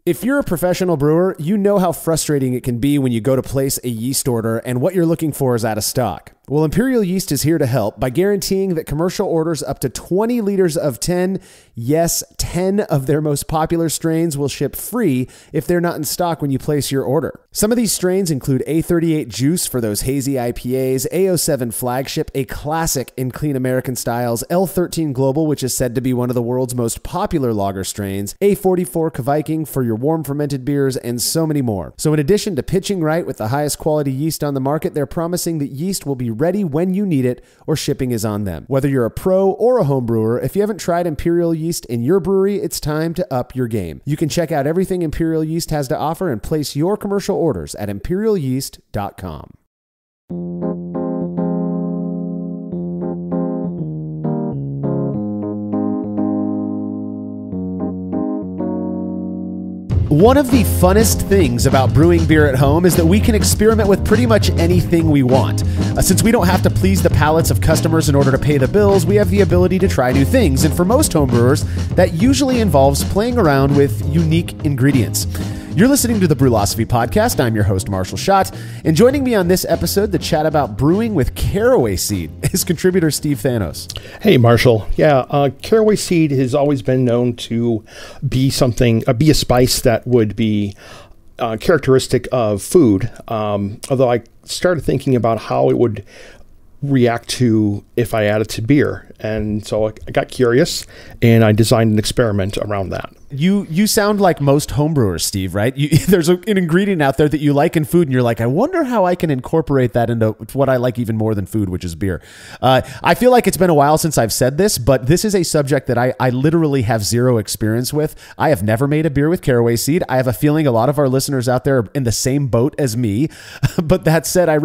If you're a professional brewer, you know how frustrating it can be when you go to place a yeast order and what you're looking for is out of stock. Well, Imperial Yeast is here to help by guaranteeing that commercial orders up to 20 liters of 10, yes, 10 of their most popular strains will ship free if they're not in stock when you place your order. Some of these strains include A38 Juice for those hazy IPAs, A07 Flagship, a classic in clean American styles, L13 Global, which is said to be one of the world's most popular lager strains, A44 Kviking for your warm fermented beers, and so many more. So in addition to pitching right with the highest quality yeast on the market, they're promising that yeast will be ready when you need it or shipping is on them. Whether you're a pro or a home brewer, if you haven't tried Imperial Yeast in your brewery, it's time to up your game. You can check out everything Imperial Yeast has to offer and place your commercial orders at imperialyeast.com. One of the funnest things about brewing beer at home is that we can experiment with pretty much anything we want. Since we don't have to please the palates of customers in order to pay the bills, we have the ability to try new things. And for most homebrewers, that usually involves playing around with unique ingredients. You're listening to the Brewlosophy Podcast. I'm your host, Marshall Schott. And joining me on this episode to chat about brewing with caraway seed is contributor Steve Thanos. Hey, Marshall. Yeah, caraway seed has always been known to be something, be a spice that would be characteristic of food. Although I started thinking about how it would react to if I add it to beer. And so I got curious and I designed an experiment around that. You sound like most homebrewers, Steve, right? There's an ingredient out there that you like in food, and you're like, I wonder how I can incorporate that into what I like even more than food, which is beer. I feel like it's been a while since I've said this, but this is a subject that I literally have zero experience with. I have never made a beer with caraway seed. I have a feeling a lot of our listeners out there are in the same boat as me. But that said, I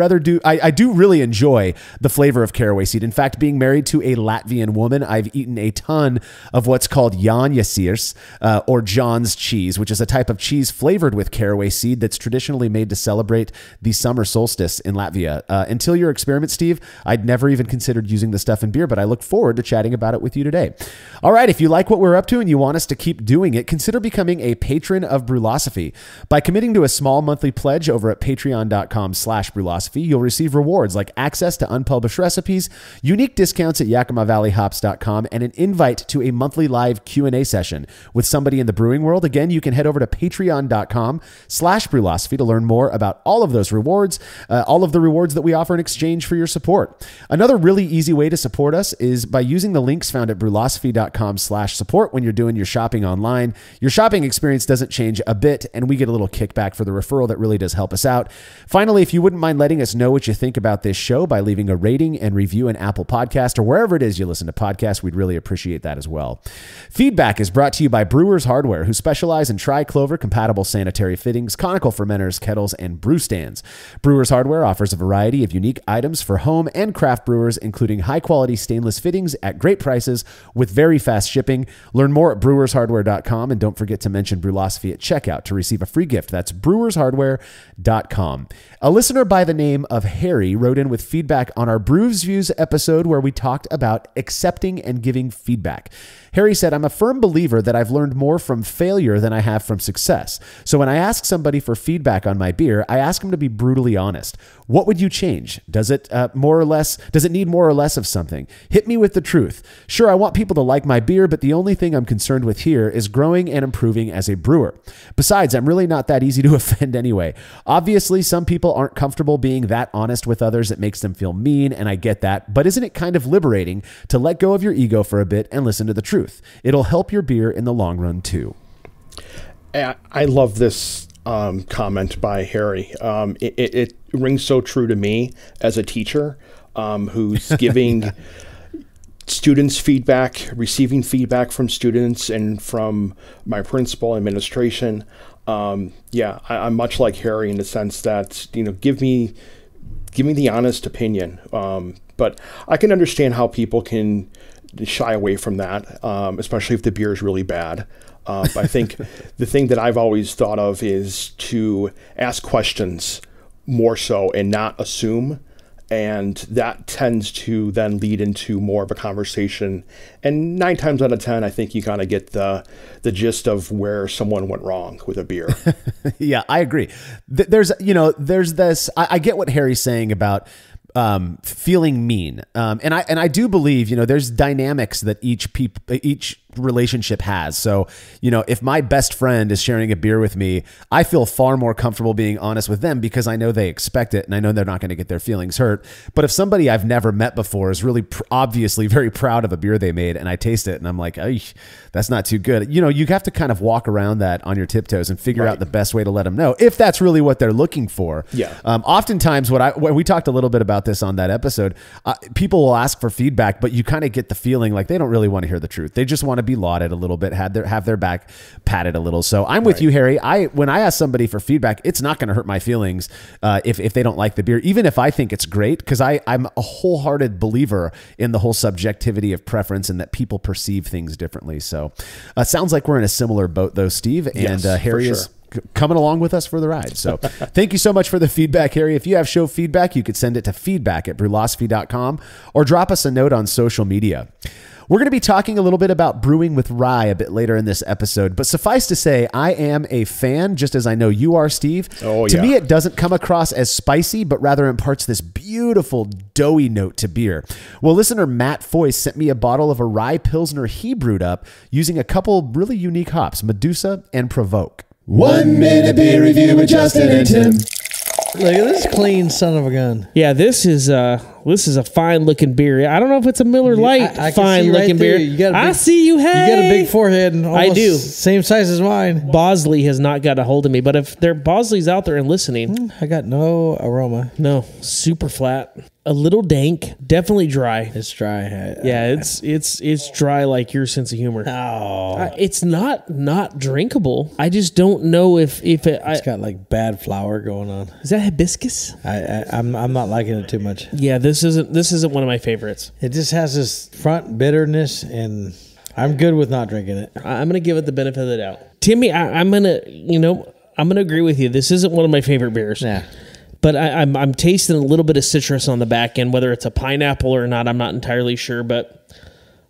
do really enjoy the flavor of caraway seed. In fact, being married to a Latvian woman, I've eaten a ton of what's called jāņasirs, or John's cheese, which is a type of cheese flavored with caraway seed that's traditionally made to celebrate the summer solstice in Latvia. Until your experiment, Steve, I'd never even considered using the stuff in beer, but I look forward to chatting about it with you today. All right, if you like what we're up to and you want us to keep doing it, consider becoming a patron of Brewlosophy. By committing to a small monthly pledge over at patreon.com/Brewlosophy, you'll receive rewards like access to unpublished recipes, unique discounts at YakimaValleyHops.com, and an invite to a monthly live Q&A session with somebody in the brewing world. Again, you can head over to patreon.com/Brewlosophy to learn more about all of those rewards, all of the rewards that we offer in exchange for your support. Another really easy way to support us is by using the links found at brewlosophy.com/support when you're doing your shopping online. Your shopping experience doesn't change a bit, and we get a little kickback for the referral that really does help us out. Finally, if you wouldn't mind letting us know what you think about this show by leaving a rating and review in Apple Podcast or wherever it is you listen to podcasts, we'd really appreciate that as well. Feedback is brought to you by Brewers Hardware, who specialize in tri-clover compatible sanitary fittings, conical fermenters, kettles, and brew stands. Brewers Hardware offers a variety of unique items for home and craft brewers, including high-quality stainless fittings at great prices with very fast shipping. Learn more at brewershardware.com, and don't forget to mention Brewlosophy at checkout to receive a free gift. That's brewershardware.com. A listener by the name of Harry wrote in with feedback on our Brews Views episode where we talked about accepting and giving feedback. Harry said, I'm a firm believer that I've learned more from failure than I have from success. So when I ask somebody for feedback on my beer, I ask them to be brutally honest. What would you change? Does it need more or less of something? Hit me with the truth. Sure, I want people to like my beer, but the only thing I'm concerned with here is growing and improving as a brewer. Besides, I'm really not that easy to offend anyway. Obviously, some people aren't comfortable being that honest with others. It makes them feel mean, and I get that. But isn't it kind of liberating to let go of your ego for a bit and listen to the truth? It'll help your beer in the long run, too. I love this comment by Harry. It rings so true to me as a teacher who's giving students feedback, receiving feedback from students and from my principal administration. I'm much like Harry in the sense that, give me the honest opinion. But I can understand how people can shy away from that, especially if the beer is really bad. I think the thing that I've always thought of is to ask questions more so and not assume And that tends to then lead into more of a conversation. And 9 times out of 10, I think you kind of get the gist of where someone went wrong with a beer. Yeah, I agree. There's this, I get what Harry's saying about feeling mean. And I do believe, there's dynamics that each relationship has. So, if my best friend is sharing a beer with me, I feel far more comfortable being honest with them because I know they expect it and I know they're not going to get their feelings hurt. But if somebody I've never met before is really obviously very proud of a beer they made and I taste it and I'm like, that's not too good. You have to kind of walk around that on your tiptoes and figure out the best way to let them know if that's really what they're looking for. Yeah. Oftentimes when we talked a little bit about this on that episode, people will ask for feedback, but you kind of get the feeling like they don't really want to hear the truth. They just want to be lauded a little bit, have their back patted a little. So I'm with you, Harry. When I ask somebody for feedback, it's not going to hurt my feelings if they don't like the beer, even if I think it's great, because I'm a wholehearted believer in the whole subjectivity of preference and that people perceive things differently. So sounds like we're in a similar boat though, Steve, and Harry is coming along with us for the ride. So thank you so much for the feedback, Harry. If you have show feedback, you could send it to feedback@brulosophy.com or drop us a note on social media. We're going to be talking a little bit about brewing with rye a bit later in this episode, but suffice to say, I am a fan, just as I know you are, Steve. To me, it doesn't come across as spicy, but rather imparts this beautiful, doughy note to beer. Well, listener Matt Foyce sent me a bottle of a rye Pilsner he brewed up using a couple really unique hops, Medusa and Provoke. 1 minute beer review with Justin and Tim. Look at this clean son of a gun. Yeah, this is a fine looking beer. I don't know if it's a Miller Lite I fine looking beer. I see you. Hey, you got a big forehead and almost I do. Same size as mine. Bosley has not got a hold of me, but if Bosley's out there and listening, I got no aroma. No, super flat. A little dank, definitely dry. It's dry. It's dry like your sense of humor. Oh, it's not drinkable. I just don't know if it's got like bad flour going on. Is that hibiscus? I'm not liking it too much. Yeah, this isn't one of my favorites. It just has this front bitterness, and I'm good with not drinking it. I'm gonna give it the benefit of the doubt. Timmy, I'm gonna agree with you. This isn't one of my favorite beers. Yeah. But I'm tasting a little bit of citrus on the back end. Whether it's a pineapple or not, I'm not entirely sure. But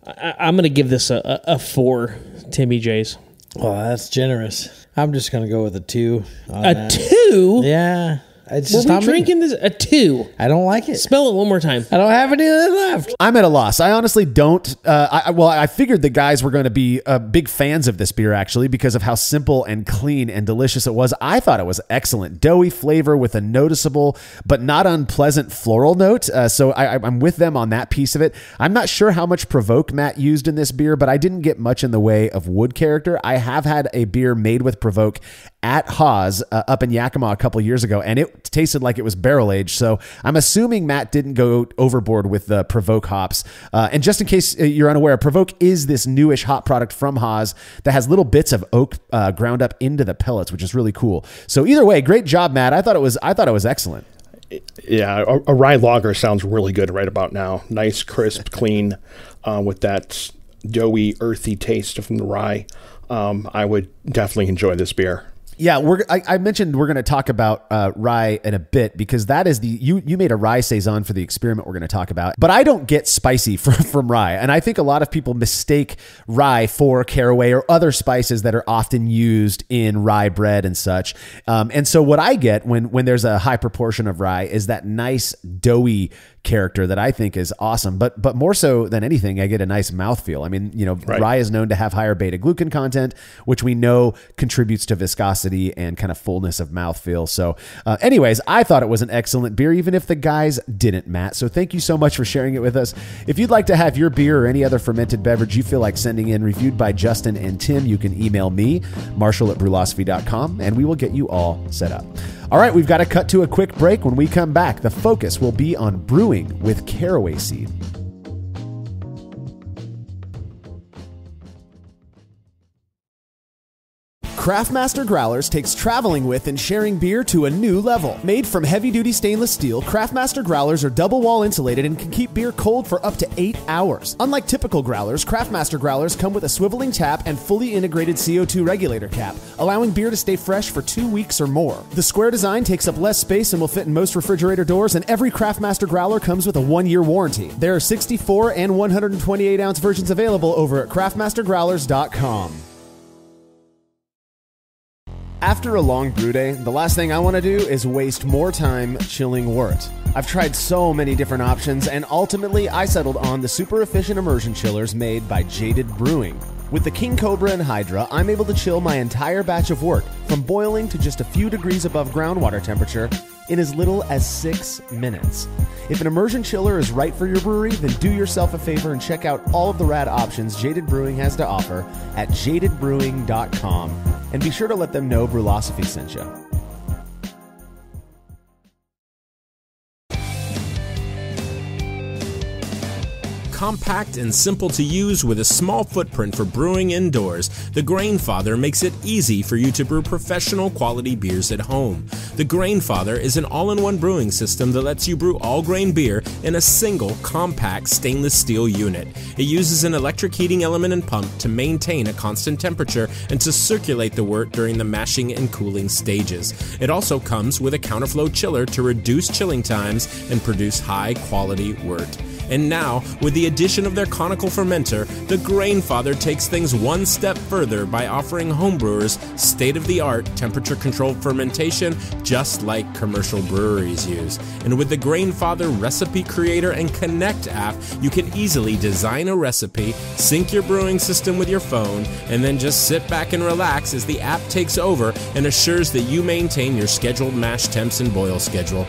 I'm going to give this a 4 Timmy J's. Oh, that's generous. I'm just going to go with a 2. A 2? Yeah. It's just not drinking this a 2. I don't like it. Spell it one more time. I don't have any left. I'm at a loss. I honestly don't. I figured the guys were going to be big fans of this beer actually because of how simple and clean and delicious it was. I thought it was excellent, doughy flavor with a noticeable but not unpleasant floral note. So I'm with them on that piece of it. I'm not sure how much Provoke Matt used in this beer, but I didn't get much in the way of wood character. I have had a beer made with Provoke at Haas up in Yakima a couple years ago, and it tasted like it was barrel aged. So I'm assuming Matt didn't go overboard with the Provoke hops. And just in case you're unaware, Provoke is this newish hop product from Haas that has little bits of oak ground up into the pellets, which is really cool. So either way, great job, Matt. I thought it was excellent. Yeah, a rye lager sounds really good right about now. Nice, crisp, clean, with that doughy, earthy taste from the rye. I would definitely enjoy this beer. Yeah, I mentioned we're going to talk about rye in a bit because that is you made a rye saison for the experiment we're going to talk about. But I don't get spicy from rye, and I think a lot of people mistake rye for caraway or other spices that are often used in rye bread and such. And so what I get when there's a high proportion of rye is that nice doughy character that I think is awesome, but more so than anything, I get a nice mouthfeel. I mean, rye is known to have higher beta glucan content, which we know contributes to viscosity and kind of fullness of mouthfeel. So anyways, I thought it was an excellent beer, even if the guys didn't, Matt. So thank you so much for sharing it with us. If you'd like to have your beer or any other fermented beverage you feel like sending in reviewed by Justin and Tim, you can email me, Marshall@brulosophy.com, and we will get you all set up. All right, we've got to cut to a quick break. When we come back, the focus will be on brewing with caraway seed. Craftmaster Growlers takes traveling with and sharing beer to a new level. Made from heavy-duty stainless steel, Craftmaster Growlers are double-wall insulated and can keep beer cold for up to 8 hours. Unlike typical growlers, Craftmaster Growlers come with a swiveling tap and fully integrated CO2 regulator cap, allowing beer to stay fresh for 2 weeks or more. The square design takes up less space and will fit in most refrigerator doors, and every Craftmaster Growler comes with a 1-year warranty. There are 64 and 128-ounce versions available over at craftmastergrowlers.com. After a long brew day, the last thing I want to do is waste more time chilling wort. I've tried so many different options, and ultimately I settled on the super efficient immersion chillers made by Jaded Brewing. With the King Cobra and Hydra, I'm able to chill my entire batch of wort from boiling to just a few degrees above groundwater temperature in as little as 6 minutes. If an immersion chiller is right for your brewery, then do yourself a favor and check out all of the rad options Jaded Brewing has to offer at jadedbrewing.com. And be sure to let them know Brulosophy sent you. Compact and simple to use with a small footprint for brewing indoors, the Grainfather makes it easy for you to brew professional quality beers at home. The Grainfather is an all-in-one brewing system that lets you brew all grain beer in a single compact stainless steel unit. It uses an electric heating element and pump to maintain a constant temperature and to circulate the wort during the mashing and cooling stages. It also comes with a counterflow chiller to reduce chilling times and produce high-quality wort. And now, with the addition of their conical fermenter, the Grainfather takes things one step further by offering homebrewers state-of-the-art temperature-controlled fermentation just like commercial breweries use. And with the Grainfather Recipe Creator and Connect app, you can easily design a recipe, sync your brewing system with your phone, and then just sit back and relax as the app takes over and assures that you maintain your scheduled mash temps and boil schedule.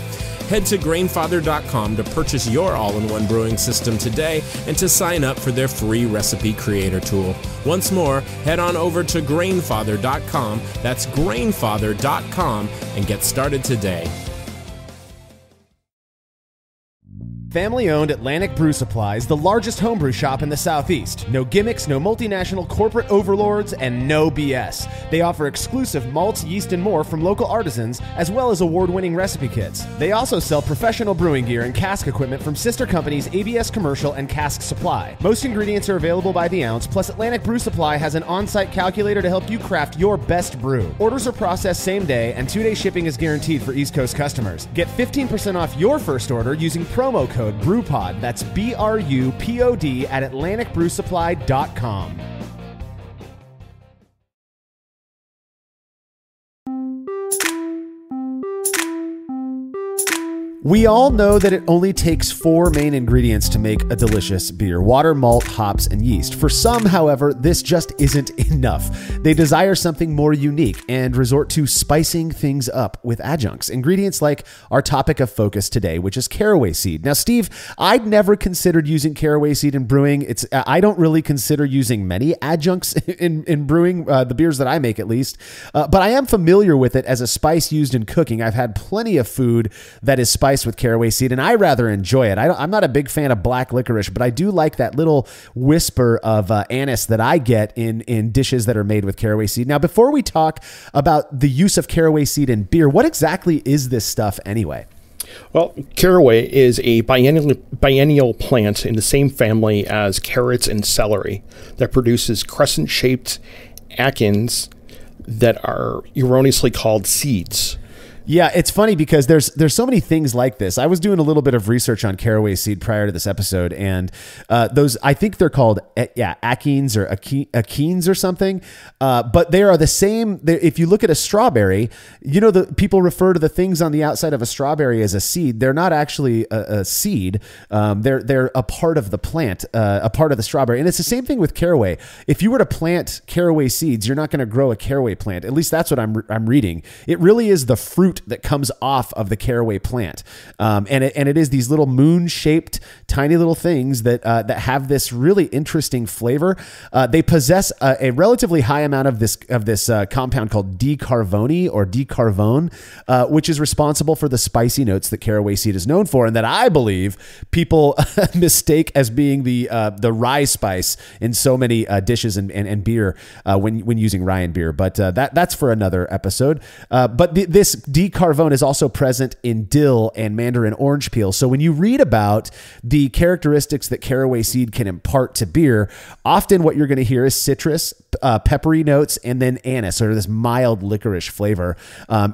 Head to Grainfather.com to purchase your all-in-one brewing system today and to sign up for their free Recipe Creator tool. Once more, head on over to Grainfather.com, that's Grainfather.com, and get started today. Family-owned Atlantic Brew Supply is the largest homebrew shop in the Southeast. No gimmicks, no multinational corporate overlords, and no BS. They offer exclusive malts, yeast, and more from local artisans, as well as award-winning recipe kits. They also sell professional brewing gear and cask equipment from sister companies ABS Commercial and Cask Supply. Most ingredients are available by the ounce, plus Atlantic Brew Supply has an on-site calculator to help you craft your best brew. Orders are processed same day, and 2-day shipping is guaranteed for East Coast customers. Get 15% off your first order using promo code BREWPOD, that's BRUPOD, at AtlanticBrewSupply.com. We all know that it only takes 4 main ingredients to make a delicious beer: water, malt, hops, and yeast. For some, however, this just isn't enough. They desire something more unique and resort to spicing things up with adjuncts. Ingredients like our topic of focus today, which is caraway seed. Now, Steve, I'd never considered using caraway seed in brewing. I don't really consider using many adjuncts in brewing, the beers that I make at least, but I am familiar with it as a spice used in cooking. I've had plenty of food that is spiced with caraway seed, and I rather enjoy it. I'm not a big fan of black licorice, but I do like that little whisper of anise that I get in dishes that are made with caraway seed. Now, before we talk about the use of caraway seed in beer, what exactly is this stuff anyway? Well, caraway is a biennial plant in the same family as carrots and celery that produces crescent-shaped akins that are erroneously called seeds. Yeah, it's funny because there's so many things like this. I was doing a little bit of research on caraway seed prior to this episode, and those, I think they're called akins or akins or something, but they are the same. If you look at a strawberry, you know, the people refer to the things on the outside of a strawberry as a seed. They're not actually a seed. They're a part of the plant, a part of the strawberry, and it's the same thing with caraway. If you were to plant caraway seeds, you're not going to grow a caraway plant. At least that's what I'm reading. It really is the fruit fruit that comes off of the caraway plant. And it is these little moon-shaped, tiny little things that have this really interesting flavor. They possess a relatively high amount of this compound called D-carvone or D-carvone, which is responsible for the spicy notes that caraway seed is known for, and that I believe people mistake as being the rye spice in so many dishes and beer when using rye in beer. But that's for another episode. But this D-carvone is also present in dill and mandarin orange peel. So when you read about the characteristics that caraway seed can impart to beer, often what you're going to hear is citrus, peppery notes, and then anise, or this mild licorice flavor,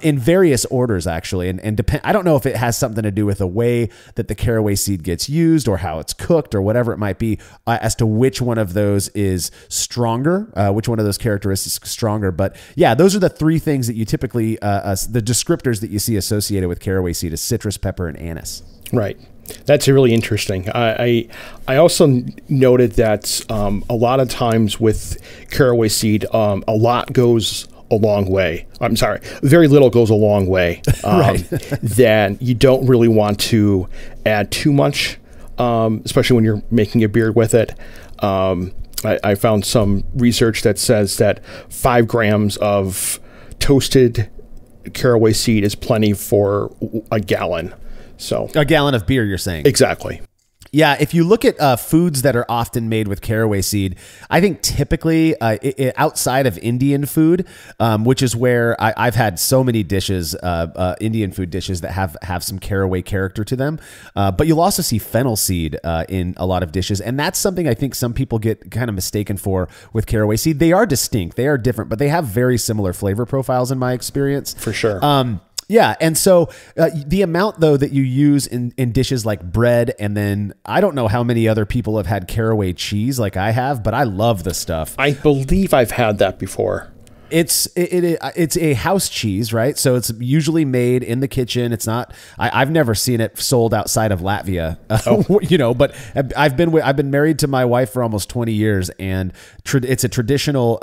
in various orders actually. And I don't know if it has something to do with the way that the caraway seed gets used or how it's cooked or whatever it might be, as to which one of those is stronger, which one of those characteristics is stronger. But yeah, those are the three things that you typically, the descriptors that you see associated with caraway seed is citrus, pepper, and anise. Right. That's really interesting. I also noted that a lot of times with caraway seed, a lot goes a long way. I'm sorry, very little goes a long way. Right. That you don't really want to add too much, especially when you're making a beer with it. I found some research that says that 5 grams of toasted caraway seed is plenty for a gallon. So A gallon of beer, you're saying? exactly. Yeah, if you look at foods that are often made with caraway seed, I think typically outside of Indian food, which is where I've had so many dishes, Indian food dishes that have some caraway character to them. But you'll also see fennel seed in a lot of dishes. And that's something I think some people get kind of mistaken for with caraway seed. They are distinct, they are different, but they have very similar flavor profiles in my experience. For sure. Yeah. And so the amount, though, that you use in dishes like bread, and then I don't know how many other people have had caraway cheese like I have, but I love the stuff. I believe I've had that before. It's a house cheese, right? So it's usually made in the kitchen. It's not. I've never seen it sold outside of Latvia, But I've been married to my wife for almost 20 years, and it's a traditional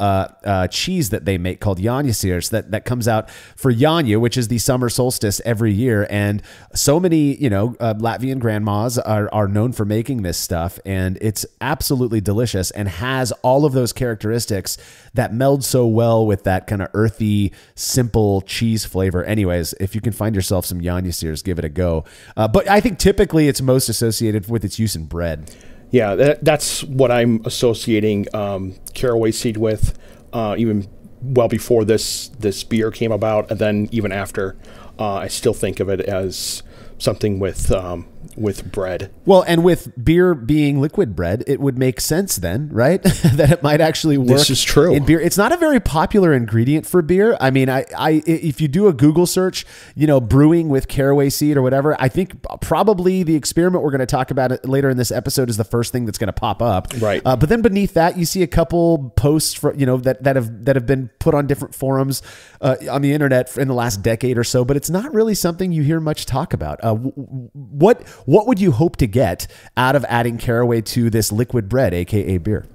cheese that they make called Jāņasirs that comes out for Jāņa, which is the summer solstice every year. And so many Latvian grandmas are known for making this stuff, and it's absolutely delicious and has all of those characteristics that meld so well with that kind of earthy, simple cheese flavor. Anyways, if you can find yourself some Jāņasirs, give it a go. But I think typically it's most associated with its use in bread. Yeah, that's what I'm associating caraway seed with, even well before this beer came about, and then even after. I still think of it as something with bread. Well, and with beer being liquid bread, it would make sense then, right? That it might actually work. This is true. In beer. It's not a very popular ingredient for beer. I mean, if you do a Google search, brewing with caraway seed or whatever, I think probably the experiment we're going to talk about later in this episode is the first thing that's going to pop up. Right. But then beneath that, you see a couple posts that have been put on different forums on the internet in the last decade or so, but it's not really something you hear much talk about. What would you hope to get out of adding caraway to this liquid bread, aka beer?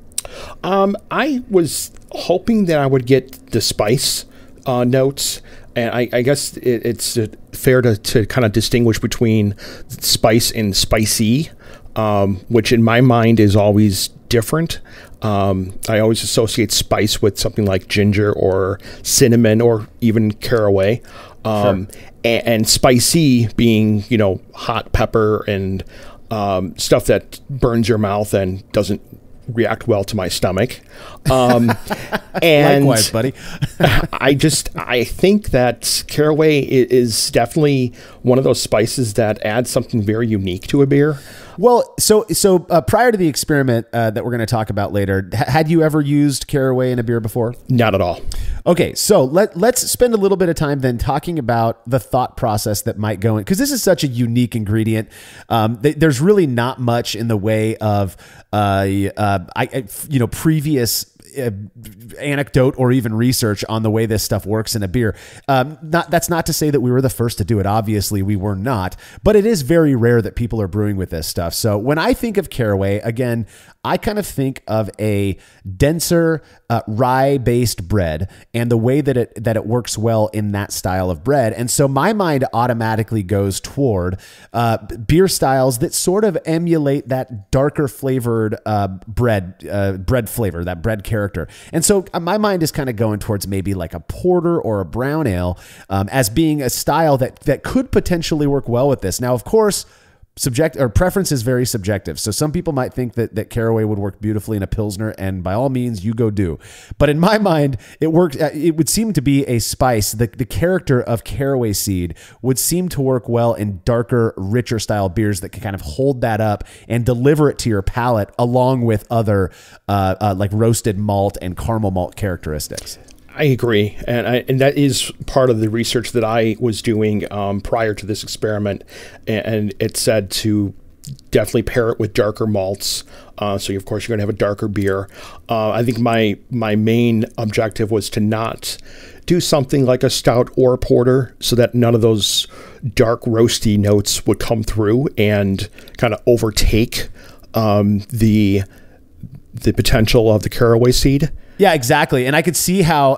I was hoping that I would get the spice notes, and I guess it's fair to kind of distinguish between spice and spicy, which in my mind is always different. I always associate spice with something like ginger or cinnamon or even caraway. Sure. And spicy being, hot pepper and stuff that burns your mouth and doesn't react well to my stomach. And Likewise, buddy. I think that caraway is definitely one of those spices that adds something very unique to a beer. Well, so prior to the experiment that we're going to talk about later, had you ever used caraway in a beer before? Not at all. Okay, so let's spend a little bit of time then talking about the thought process that might go in, because this is such a unique ingredient. There's really not much in the way of previous anecdote or even research on the way this stuff works in a beer. That's not to say that we were the first to do it. Obviously, we were not, but it is very rare that people are brewing with this stuff. So when I think of Caraway, again, I kind of think of a denser rye-based bread and the way that it works well in that style of bread. And so my mind automatically goes toward beer styles that sort of emulate that darker flavored bread flavor, that bread character. And so my mind is kind of going towards maybe like a porter or a brown ale as being a style that could potentially work well with this. Now, of course, preference is very subjective. So some people might think that Caraway would work beautifully in a Pilsner, and by all means, you go do. But in my mind, it would seem to be a spice. The character of Caraway seed would seem to work well in darker, richer style beers that can kind of hold that up and deliver it to your palate along with other like roasted malt and caramel malt characteristics. I agree, and that is part of the research that I was doing prior to this experiment, and it said to definitely pair it with darker malts. So of course you're going to have a darker beer. I think my main objective was to not do something like a stout or a porter, so that none of those dark roasty notes would come through and kind of overtake the potential of the Caraway seed. Yeah, exactly. And I could see how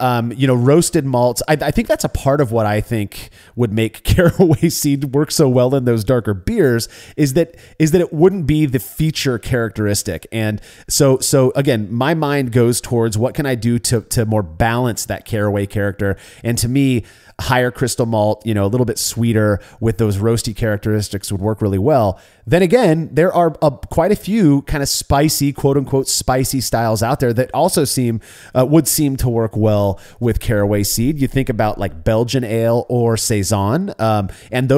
roasted malts, I think that's a part of what I think would make Caraway seed work so well in those darker beers is that it wouldn't be the feature characteristic. And so again, my mind goes towards what can I do to more balance that Caraway character. And to me, higher crystal malt, a little bit sweeter with those roasty characteristics would work really well. Then again, there are quite a few kind of spicy, quote unquote, spicy styles out there that also would seem to work well with Caraway seed. You think about like Belgian ale or Saison, and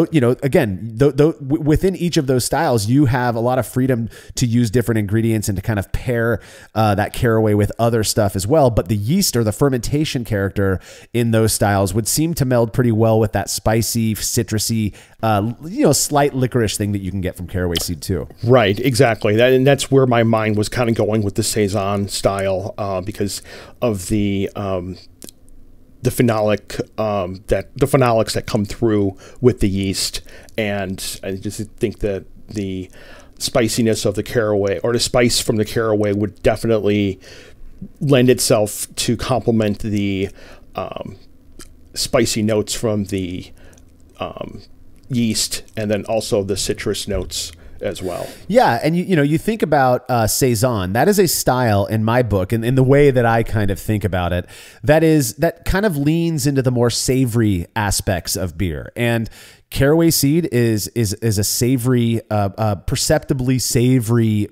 within each of those styles, you have a lot of freedom to use different ingredients and to kind of pair that Caraway with other stuff as well. But the yeast or the fermentation character in those styles would seem to meld pretty well with that spicy, citrusy, slight licorice thing that you can get from Caraway seed too. Right, exactly. And that's where my mind was kind of going with the Saison style because of the phenolics that come through with the yeast, and I just think that the spiciness of the Caraway, or the spice from the Caraway, would definitely lend itself to complement the spicy notes from the yeast, and then also the citrus notes as well. Yeah, and you think about Saison. That is a style in my book, and in the way that I kind of think about it, that kind of leans into the more savory aspects of beer. And Caraway seed is a savory, perceptibly savory,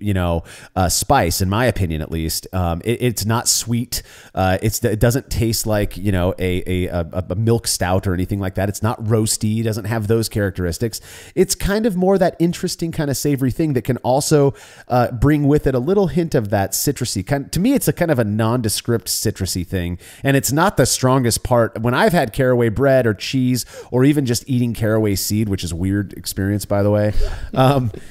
spice, in my opinion, at least. It's not sweet. It doesn't taste like, a milk stout or anything like that. It's not roasty. It doesn't have those characteristics. It's kind of more that interesting kind of savory thing that can also bring with it a little hint of that citrusy. To me, it's a kind of a nondescript citrusy thing, and it's not the strongest part. When I've had Caraway bread or cheese, or even just eating Caraway seed, which is a weird experience, by the way.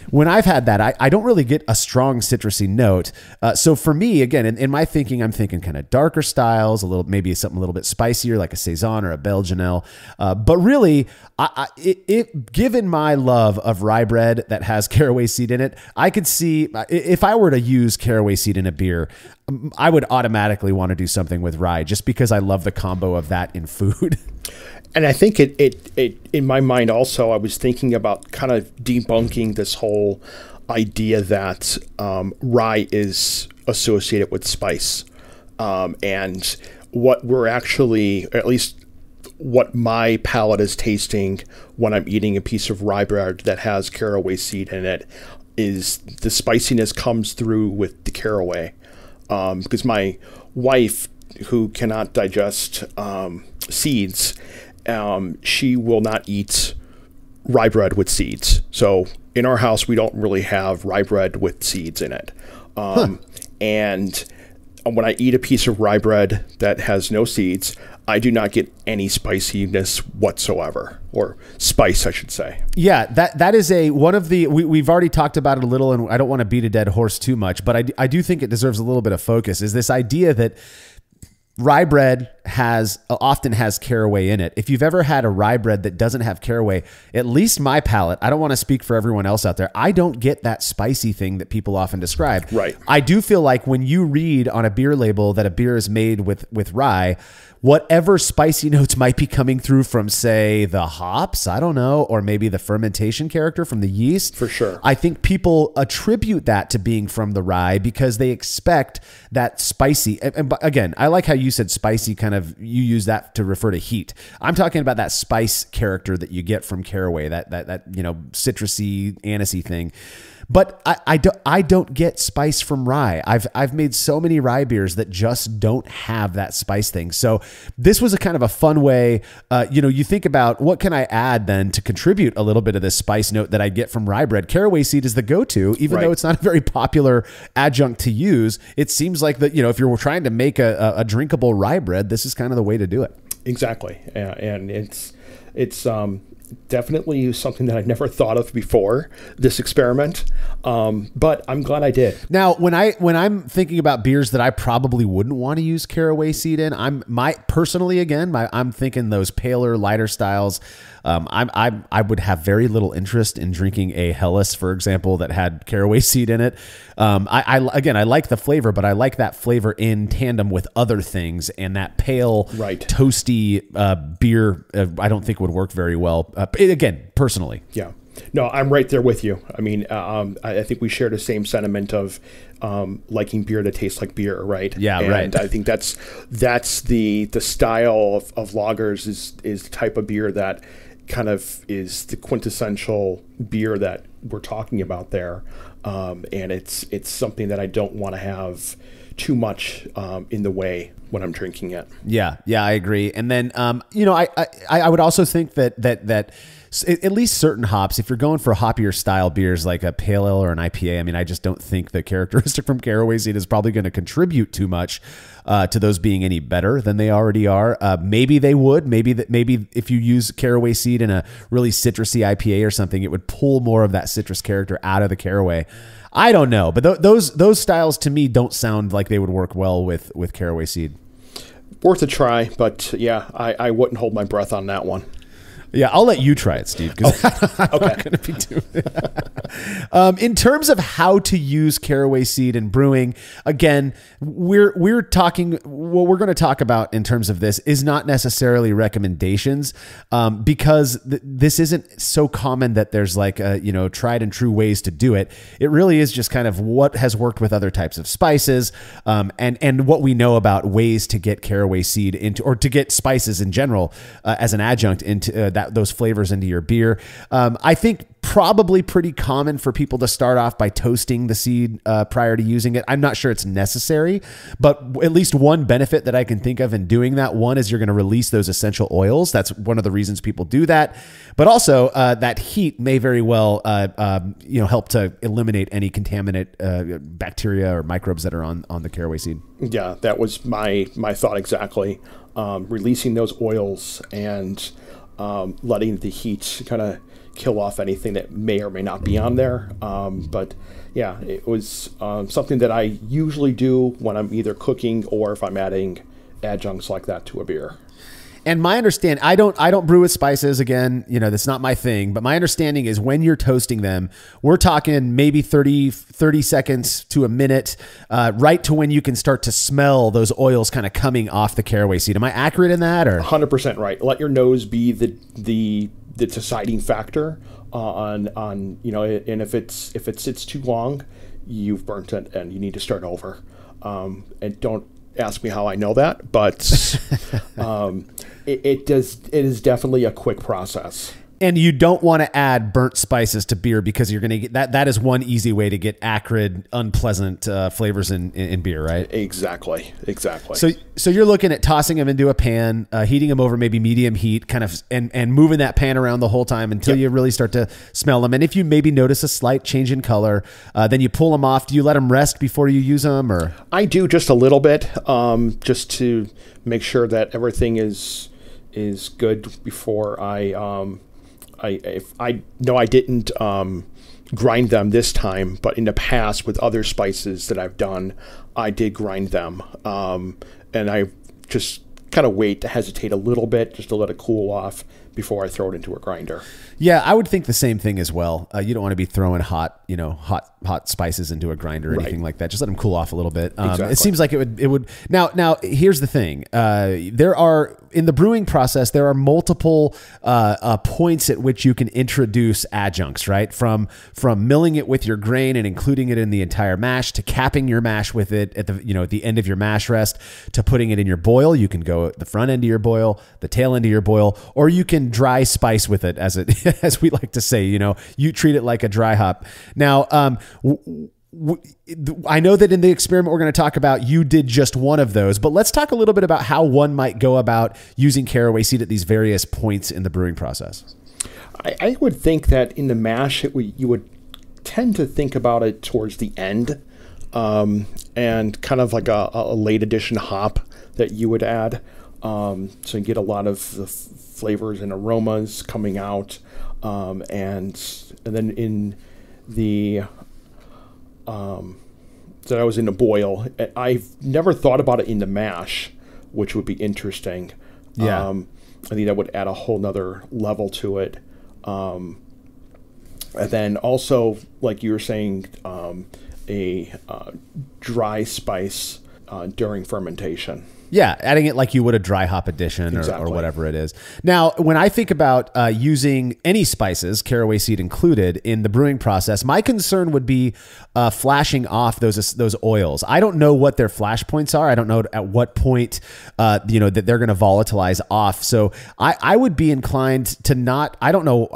When I've had that, I don't really get a strong citrusy note. So for me, again, in my thinking, I'm thinking kind of darker styles, maybe something a little bit spicier, like a Saison or a Belgian ale. But really, given my love of rye bread that has Caraway seed in it, I could see if I were to use Caraway seed in a beer, I would automatically want to do something with rye, just because I love the combo of that in food. And I think it in my mind also, I was thinking about kind of debunking this whole idea that rye is associated with spice. And what we're actually, at least what my palate is tasting when I'm eating a piece of rye bread that has Caraway seed in it, is the spiciness comes through with the Caraway. Because my wife, who cannot digest seeds, she will not eat rye bread with seeds. So in our house, we don't really have rye bread with seeds in it. And when I eat a piece of rye bread that has no seeds, I do not get any spiciness whatsoever, or spice, I should say. Yeah, that is one of the, we've already talked about it a little, and I don't want to beat a dead horse too much, but I do think it deserves a little bit of focus, is this idea that rye bread often has caraway in it. If you've ever had a rye bread that doesn't have caraway, at least my palate, I don't want to speak for everyone else out there, I don't get that spicy thing that people often describe. Right. I do feel like when you read on a beer label that a beer is made with rye, whatever spicy notes might be coming through from, say, the hops, I don't know, or maybe the fermentation character from the yeast. For sure. I think people attribute that to being from the rye because they expect that spicy. And again, I like how you said spicy, kind of, you use that to refer to heat. I'm talking about that spice character that you get from caraway, that citrusy, anisey thing. But I don't get spice from rye. I've made so many rye beers that just don't have that spice thing. So this was a kind of a fun way. You think about, what can I add then to contribute a little bit of this spice note that I get from rye bread? Caraway seed is the go-to, even though it's not a very popular adjunct to use. It seems like that, if you're trying to make a drinkable rye bread, this is kind of the way to do it. Exactly, and it's definitely something that I've never thought of before this experiment, but I'm glad I did. Now, when I'm thinking about beers that I probably wouldn't want to use caraway seed in, I'm thinking those paler, lighter styles. I would have very little interest in drinking a Helles, for example, that had caraway seed in it. I like the flavor, but I like that flavor in tandem with other things, and that pale, toasty beer, I don't think would work very well. Again, personally. Yeah. No, I'm right there with you. I mean, I think we share the same sentiment of liking beer that tastes like beer, right? Yeah, and right. I think that's the style of lagers is the type of beer that kind of is the quintessential beer that we're talking about there, and it's something that I don't want to have too much in the way when I'm drinking it. Yeah, I agree. And then I would also think that at least certain hops, if you're going for hoppier style beers like a pale ale or an IPA, I mean, I just don't think the characteristic from caraway seed is probably going to contribute too much to those being any better than they already are. Maybe they would. Maybe if you use caraway seed in a really citrusy IPA or something, it would pull more of that citrus character out of the caraway. I don't know, but those styles to me don't sound like they would work well with caraway seed. Worth a try, but yeah, I wouldn't hold my breath on that one. Yeah, I'll let you try it, Steve, because I'm not going to be doing it. In terms of how to use caraway seed in brewing, again, we're talking. What we're going to talk about in terms of this is not necessarily recommendations, because this isn't so common that there's like tried and true ways to do it. It really is just kind of what has worked with other types of spices, and what we know about ways to get caraway seed into, or to get spices in general as an adjunct into those flavors into your beer. I think probably pretty common for people to start off by toasting the seed prior to using it. I'm not sure it's necessary, but at least one benefit that I can think of in doing that, one is you're going to release those essential oils. That's one of the reasons people do that. But also that heat may very well help to eliminate any contaminant bacteria or microbes that are on the caraway seed. Yeah, that was my thought exactly. Releasing those oils and letting the heat kind of kill off anything that may or may not be on there. But yeah, it was something that I usually do when I'm either cooking or if I'm adding adjuncts like that to a beer. And my understanding, I don't brew with spices. Again, that's not my thing. But my understanding is when you're toasting them, we're talking maybe 30 seconds to a minute, right to when you can start to smell those oils kind of coming off the caraway seed. Am I accurate in that? Or 100% right. Let your nose be the deciding factor on and if it sits too long, you've burnt it and you need to start over. And don't ask me how I know that, but it is definitely a quick process. And you don't want to add burnt spices to beer because you're going to get that. That is one easy way to get acrid, unpleasant flavors in beer, right? Exactly. So you're looking at tossing them into a pan, heating them over maybe medium heat, kind of, and moving that pan around the whole time until you really start to smell them. And if you maybe notice a slight change in color, then you pull them off. Do you let them rest before you use them, or? I do just a little bit, just to make sure that everything is good before if I know I didn't grind them this time, but in the past with other spices that I've done, I did grind them. And I just kind of wait to hesitate a little bit just to let it cool off before I throw it into a grinder. Yeah, I would think the same thing as well. You don't want to be throwing hot spices into a grinder or anything like that. Just let them cool off a little bit. Exactly. It seems like it would. Now, here's the thing. There are, in the brewing process, there are multiple points at which you can introduce adjuncts, right? From milling it with your grain and including it in the entire mash, to capping your mash with it at the end of your mash rest, to putting it in your boil. You can go at the front end of your boil, the tail end of your boil, or you can dry spice with it, as we like to say. You treat it like a dry hop. Now, I know that in the experiment we're going to talk about, you did just one of those, but let's talk a little bit about how one might go about using caraway seed at these various points in the brewing process. I would think that in the mash, you would tend to think about it towards the end, and kind of like a late addition hop that you would add, so you get a lot of the flavors and aromas coming out, and then in the that I was in a boil. I've never thought about it in the mash, which would be interesting. Yeah. I think that would add a whole nother level to it. And then also, like you were saying, a dry spice during fermentation. Yeah, adding it like you would a dry hop addition or whatever it is. Now, when I think about using any spices, caraway seed included, in the brewing process, my concern would be flashing off those oils. I don't know what their flash points are. I don't know at what point that they're going to volatilize off. So I would be inclined to not. I don't know.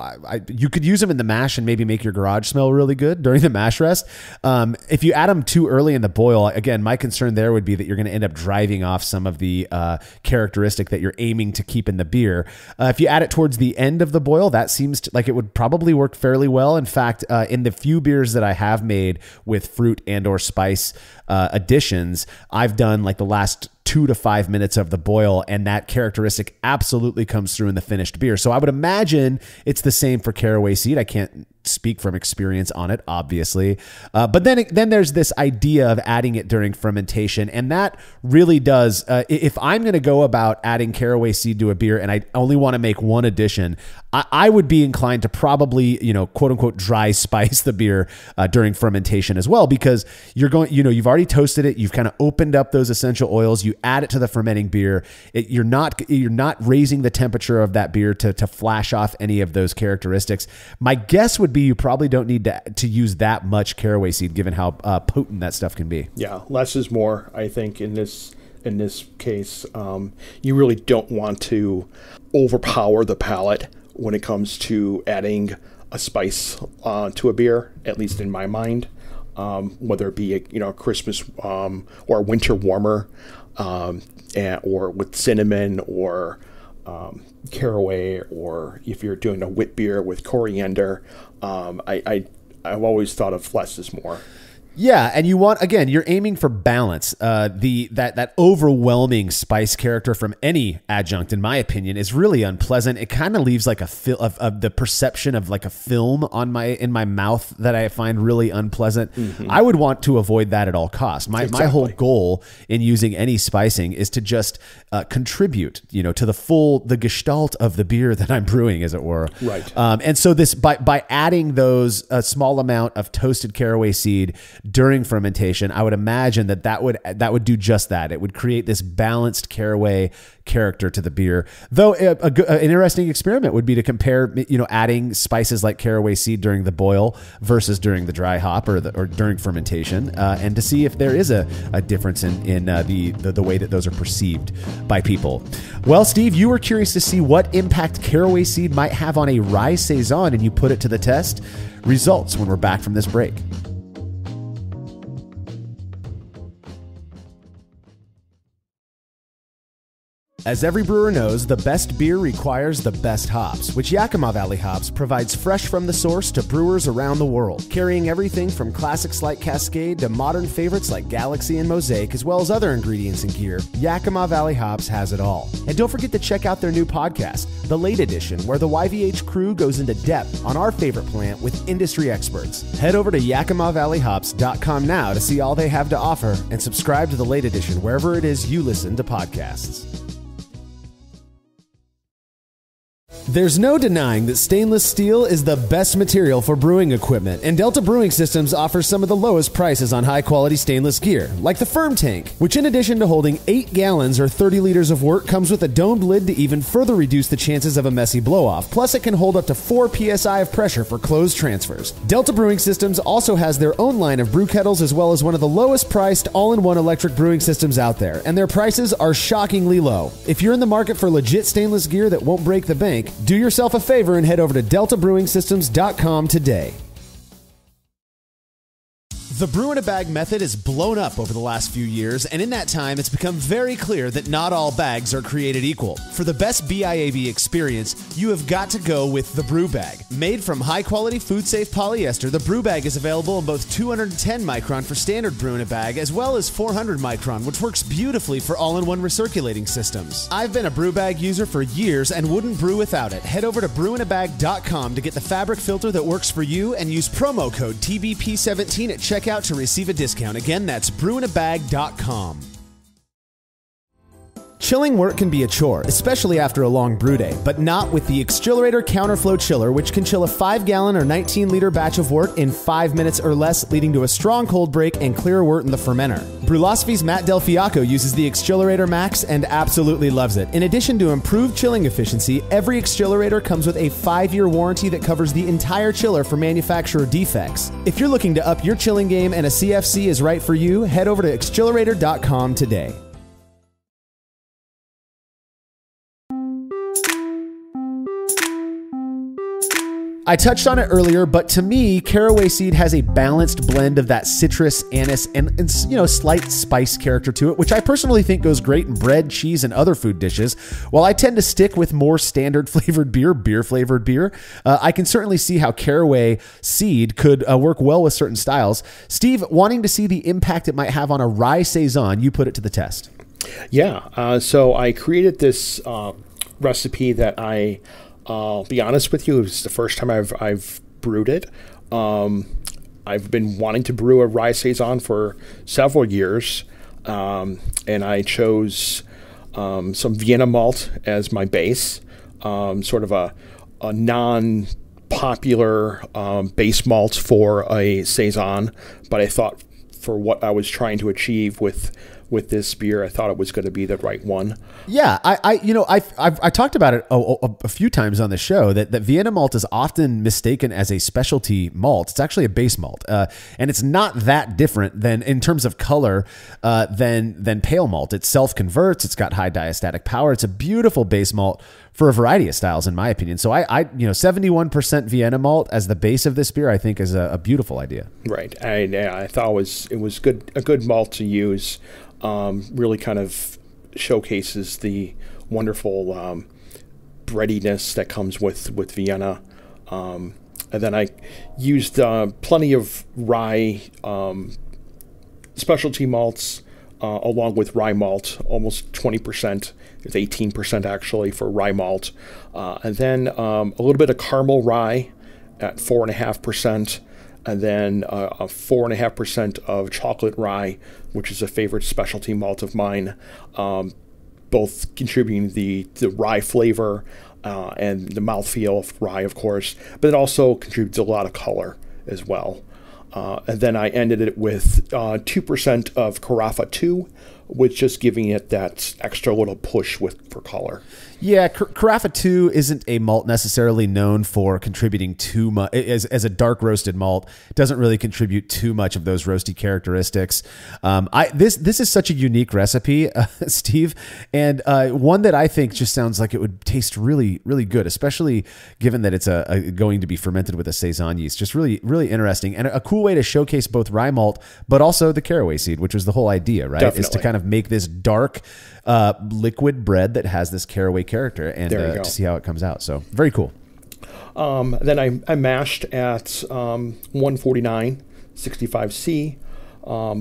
You could use them in the mash and maybe make your garage smell really good during the mash rest. If you add them too early in the boil, again, my concern there would be that you're going to end up driving off some of the characteristic that you're aiming to keep in the beer. If you add it towards the end of the boil, that seems like it would probably work fairly well. In fact, in the few beers that I have made with fruit and or spice additions, I've done like the last 2 to 5 minutes of the boil, and that characteristic absolutely comes through in the finished beer. So I would imagine it's the same for caraway seed. I can't speak from experience on it, obviously. But then there's this idea of adding it during fermentation. And that really does, if I'm going to go about adding caraway seed to a beer and I only want to make one addition, I would be inclined to probably, quote unquote, dry spice the beer during fermentation as well, because you've already toasted it. You've kind of opened up those essential oils. You add it to the fermenting beer. You're not raising the temperature of that beer to flash off any of those characteristics. My guess would be you probably don't need to use that much caraway seed, given how potent that stuff can be. Yeah, less is more, I think, in this case. You really don't want to overpower the palate when it comes to adding a spice to a beer, at least in my mind. Whether it be a Christmas or a winter warmer, or with cinnamon or caraway, or if you're doing a wit beer with coriander, I've always thought of less is more. Yeah, and you're aiming for balance. That overwhelming spice character from any adjunct, in my opinion, is really unpleasant. It kind of leaves like of the perception of like a film in my mouth that I find really unpleasant. Mm-hmm. I would want to avoid that at all costs. My whole goal in using any spicing is to just contribute, to the gestalt of the beer that I'm brewing, as it were. Right. And so by adding those a small amount of toasted caraway seed during fermentation, I would imagine that would do just that. It would create this balanced caraway character to the beer. Though an interesting experiment would be to compare, adding spices like caraway seed during the boil versus during the dry hop or during fermentation, and to see if there is a difference in the way that those are perceived by people. Well, Steve, you were curious to see what impact caraway seed might have on a rye saison, and you put it to the test. Results when we're back from this break. As every brewer knows, the best beer requires the best hops, which Yakima Valley Hops provides fresh from the source to brewers around the world, carrying everything from classics like Cascade to modern favorites like Galaxy and Mosaic, as well as other ingredients and gear. Yakima Valley Hops has it all. And don't forget to check out their new podcast, The Late Edition, where the YVH crew goes into depth on our favorite plant with industry experts. Head over to YakimaValleyHops.com now to see all they have to offer and subscribe to The Late Edition wherever it is you listen to podcasts. There's no denying that stainless steel is the best material for brewing equipment, and Delta Brewing Systems offers some of the lowest prices on high-quality stainless gear, like the Firm Tank, which in addition to holding 8 gallons or 30 liters of wort, comes with a domed lid to even further reduce the chances of a messy blow-off. Plus, it can hold up to 4 psi of pressure for closed transfers. Delta Brewing Systems also has their own line of brew kettles, as well as one of the lowest-priced all-in-one electric brewing systems out there, and their prices are shockingly low. If you're in the market for legit stainless gear that won't break the bank, do yourself a favor and head over to deltabrewingsystems.com today. The brew in a bag method has blown up over the last few years, and in that time, it's become very clear that not all bags are created equal. For the best BIAB experience, you have got to go with the Brew Bag. Made from high-quality, food-safe polyester, the Brew Bag is available in both 210 micron for standard brew in a bag, as well as 400 micron, which works beautifully for all-in-one recirculating systems. I've been a Brew Bag user for years and wouldn't brew without it. Head over to brewinabag.com to get the fabric filter that works for you and use promo code TBP17 at checkout to receive a discount. Again, that's brewinabag.com. Chilling work can be a chore, especially after a long brew day, but not with the Xchillerator Counterflow Chiller, which can chill a 5-gallon or 19-liter batch of wort in 5 minutes or less, leading to a strong cold break and clear wort in the fermenter. Brewlosophy's Matt Del Fiacco uses the Xchillerator Max and absolutely loves it. In addition to improved chilling efficiency, every Xchillerator comes with a 5-year warranty that covers the entire chiller for manufacturer defects. If you're looking to up your chilling game and a CFC is right for you, head over to Xchillerator.com today. I touched on it earlier, but to me, caraway seed has a balanced blend of that citrus, anise, and slight spice character to it, which I personally think goes great in bread, cheese, and other food dishes. While I tend to stick with more standard flavored beer flavored beer, I can certainly see how caraway seed could work well with certain styles. Steve, wanting to see the impact it might have on a rye saison, you put it to the test. Yeah, so I created this recipe that I'll be honest with you, it was the first time I've brewed it. I've been wanting to brew a rye saison for several years, and I chose some Vienna malt as my base, sort of a non-popular base malt for a saison, but I thought for what I was trying to achieve with this beer, I thought it was going to be the right one. Yeah, I talked about it a few times on the show that Vienna malt is often mistaken as a specialty malt. It's actually a base malt, and it's not that different than in terms of color than pale malt. It self converts. It's got high diastatic power. It's a beautiful base malt for a variety of styles, in my opinion. So I 71% Vienna malt as the base of this beer, I think is a beautiful idea. Right. I thought it was a good malt to use. Really kind of showcases the wonderful breadiness that comes with Vienna. And then I used plenty of rye specialty malts along with rye malt, almost 20%. It's 18% actually for rye malt. And then a little bit of caramel rye at 4.5%. And then 4.5% of chocolate rye, which is a favorite specialty malt of mine, both contributing the rye flavor and the mouthfeel of rye, of course, but it also contributes a lot of color as well. And then I ended it with 2% of Carafa 2, which just giving it that extra little push for color. Yeah, Carafa 2 isn't a malt necessarily known for contributing too much. As a dark roasted malt, it doesn't really contribute too much of those roasty characteristics. This is such a unique recipe, Steve, and one that I think just sounds like it would taste really, really good, especially given that it's going to be fermented with a Saison yeast. Just really, really interesting, and a cool way to showcase both rye malt, but also the caraway seed, which was the whole idea, right? Definitely. Is to kind of make this dark liquid bread that has this caraway character, and to see how it comes out. So very cool. Then I mashed at 149, 65C,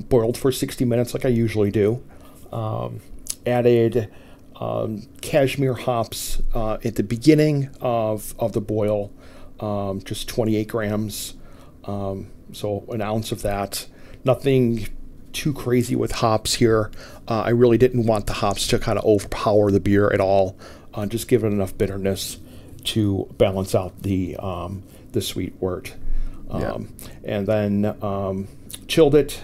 boiled for 60 minutes like I usually do. Added cashmere hops at the beginning of the boil, just 28 grams, so an ounce of that. Nothing too crazy with hops here. I really didn't want the hops to kind of overpower the beer at all. Just give it enough bitterness to balance out the sweet wort. And then chilled it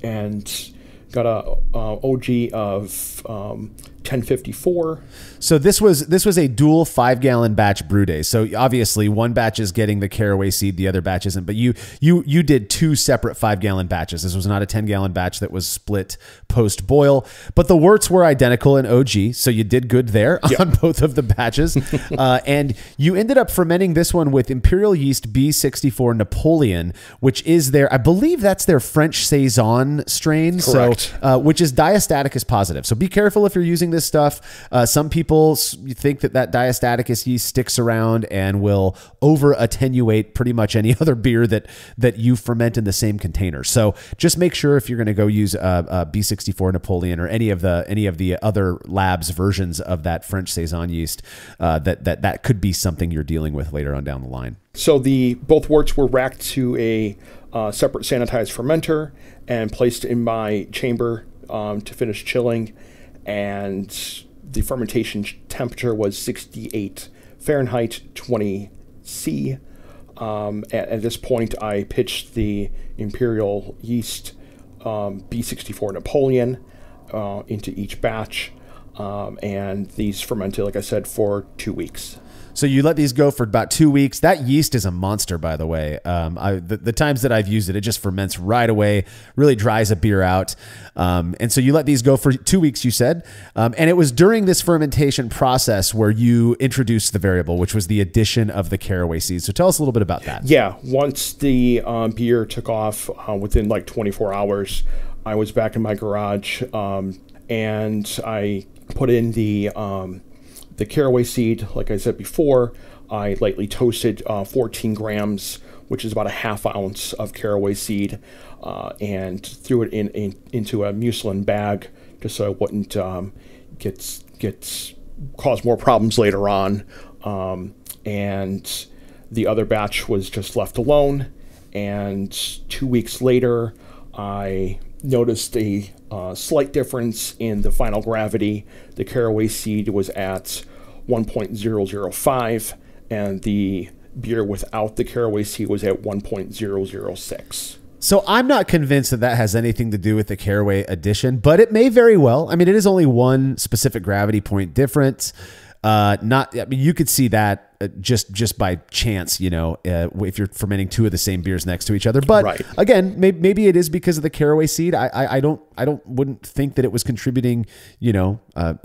and got a OG of 1054. So this was a dual 5-gallon batch brew day. So obviously one batch is getting the caraway seed, the other batch isn't. But you did 2 separate 5-gallon batches. This was not a 10-gallon batch that was split post boil. But the worts were identical in OG, so you did good there on both of the batches. And you ended up fermenting this one with Imperial Yeast B64 Napoleon, which is I believe that's their French Saison strain. Correct. So which is diastaticus positive. So be careful if you're using this stuff. Some people think that diastaticus yeast sticks around and will over attenuate pretty much any other beer that you ferment in the same container. So just make sure if you're going to go use a B64 Napoleon or any of the other labs versions of that French Saison yeast, that could be something you're dealing with later on down the line. So both worts were racked to a separate sanitized fermenter and placed in my chamber to finish chilling, and the fermentation temperature was 68 Fahrenheit, 20 C. At this point, I pitched the Imperial Yeast B64 Napoleon into each batch, and these fermented, like I said, for 2 weeks. So you let these go for about 2 weeks. That yeast is a monster, by the way. The times that I've used it, it just ferments right away, really dries a beer out. And so you let these go for 2 weeks, you said. And it was during this fermentation process where you introduced the variable, which was the addition of the caraway seeds. So tell us a little bit about that. Yeah, once the beer took off within like 24 hours, I was back in my garage, and I put in the caraway seed. Like I said before, I lightly toasted 14 grams, which is about a half ounce of caraway seed, and threw it into a mucilin bag just so it wouldn't cause more problems later on. And the other batch was just left alone. And 2 weeks later, I noticed a slight difference in the final gravity. The caraway seed was at 1.005, and the beer without the caraway seed was at 1.006. So I'm not convinced that has anything to do with the caraway addition, but it may very well. I mean, it is only one specific gravity point difference. You could see that just by chance, if you're fermenting 2 of the same beers next to each other. But again, maybe it is because of the caraway seed. I wouldn't think that it was contributing,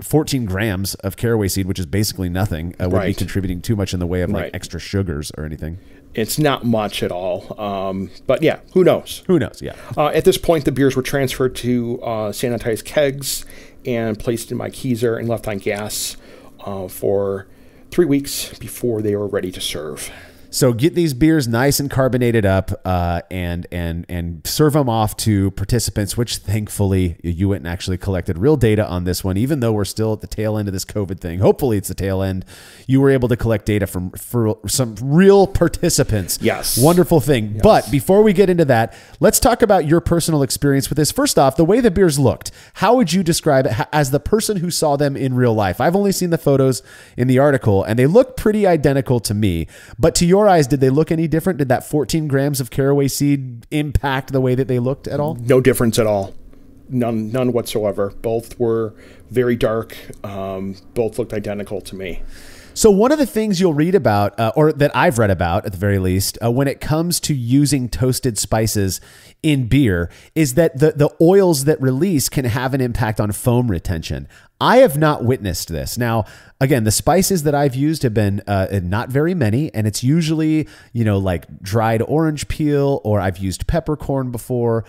14 grams of caraway seed, which is basically nothing, would be contributing too much in the way of like extra sugars or anything. It's not much at all. But yeah, who knows? Who knows? Yeah. At this point, the beers were transferred to sanitized kegs and placed in my Keyser and left on gas for 3 weeks before they were ready to serve. So get these beers nice and carbonated up, and serve them off to participants, which thankfully you went and actually collected real data on this one, even though we're still at the tail end of this COVID thing. Hopefully it's the tail end. You were able to collect data for some real participants. Yes. Wonderful thing. Yes. But before we get into that, let's talk about your personal experience with this. First off, the way the beers looked, how would you describe it as the person who saw them in real life? I've only seen the photos in the article, and they look pretty identical to me, but to your your eyes, did they look any different? Did that 14 grams of caraway seed impact the way that they looked at all? No difference at all. None whatsoever. Both were very dark. Both looked identical to me. So one of the things you'll read about, or that I've read about at the very least, when it comes to using toasted spices in beer, is that the oils that release can have an impact on foam retention. I have not witnessed this. Now, again, the spices that I've used have been not very many, and it's usually, like dried orange peel, or I've used peppercorn before.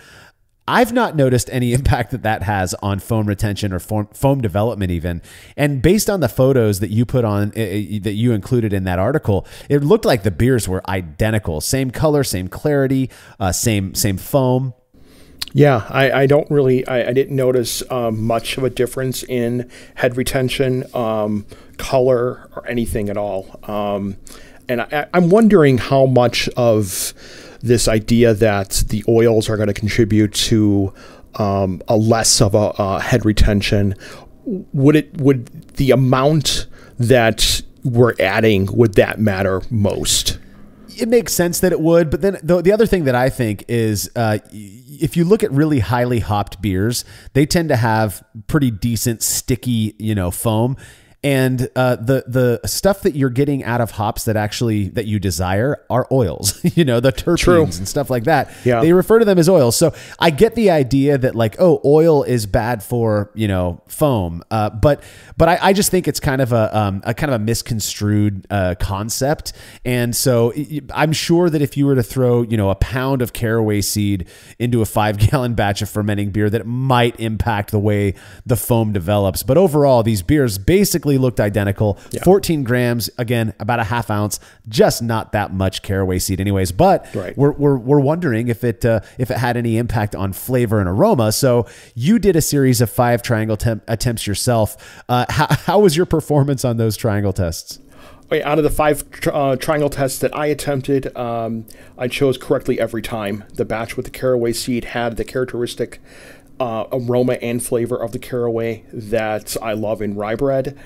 I've not noticed any impact that has on foam retention or foam development even. And based on the photos that you put on, that you included in that article, it looked like the beers were identical. Same color, same clarity, same foam. Yeah, I didn't notice much of a difference in head retention, color, or anything at all. And I'm wondering how much of this idea that the oils are going to contribute to a less of a head retention, would the amount that we're adding, would that matter most? It makes sense that it would, but then the other thing that I think is if you look at really highly hopped beers, they tend to have pretty decent sticky, foam. And the stuff that you're getting out of hops that you desire are oils, the terpenes and stuff like that. Yeah. They refer to them as oils. So I get the idea that oil is bad for, foam. But I just think it's kind of a misconstrued concept. And so I'm sure that if you were to throw, a pound of caraway seed into a 5-gallon batch of fermenting beer, that it might impact the way the foam develops. But overall, these beers basically looked identical. Yeah. 14 grams, again, about a half ounce, just not that much caraway seed anyways. But right. we're wondering if it had any impact on flavor and aroma. So you did a series of 5 triangle attempts yourself. How was your performance on those triangle tests? Out of the 5 triangle tests that I attempted, I chose correctly every time. The batch with the caraway seed had the characteristic aroma and flavor of the caraway that I love in rye bread.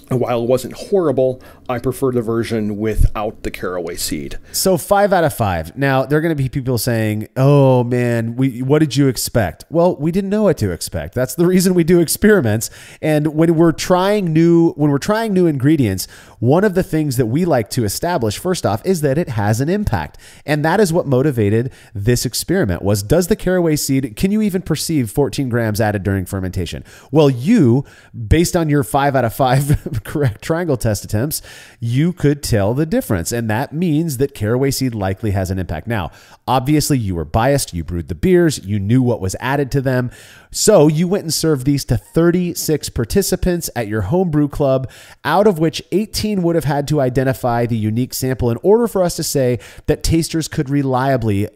And while it wasn't horrible, I prefer the version without the caraway seed. So 5 out of 5. Now, there are going to be people saying, oh man, what did you expect? Well, we didn't know what to expect. That's the reason we do experiments. And when we're trying new ingredients, one of the things that we like to establish first off is that it has an impact. And that is what motivated this experiment was, does the caraway seed, can you even perceive 14 grams added during fermentation? Well, you, based on your 5 out of 5 correct triangle test attempts, you could tell the difference. And that means that caraway seed likely has an impact. Now, obviously you were biased. You brewed the beers. You knew what was added to them. So you went and served these to 36 participants at your homebrew club, out of which 18 would have had to identify the unique sample in order for us to say that tasters could reliably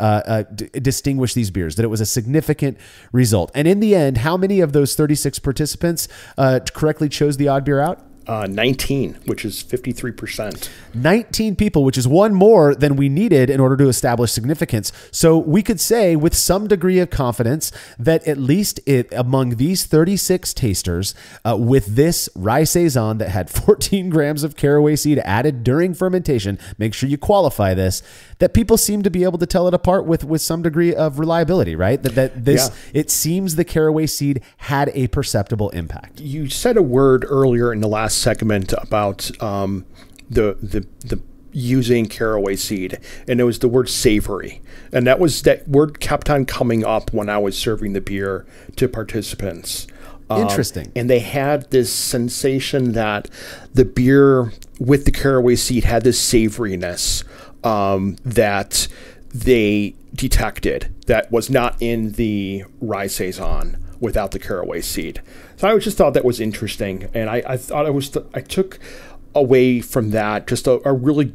distinguish these beers, that it was a significant result. And in the end, how many of those 36 participants correctly chose the odd beer out? 19, which is 53%. 19 people, which is one more than we needed in order to establish significance. So we could say with some degree of confidence that at least among these 36 tasters, with this rye saison that had 14 grams of caraway seed added during fermentation, make sure you qualify this, that people seem to be able to tell it apart with some degree of reliability, right? It seems the caraway seed had a perceptible impact. You said a word earlier in the last segment about the using caraway seed, and it was the word savory, and that word kept on coming up when I was serving the beer to participants. Interesting. And they had this sensation that the beer with the caraway seed had this savoriness that they detected that was not in the rye saison without the caraway seed. So I just thought that was interesting, and I thought I took away from that just a really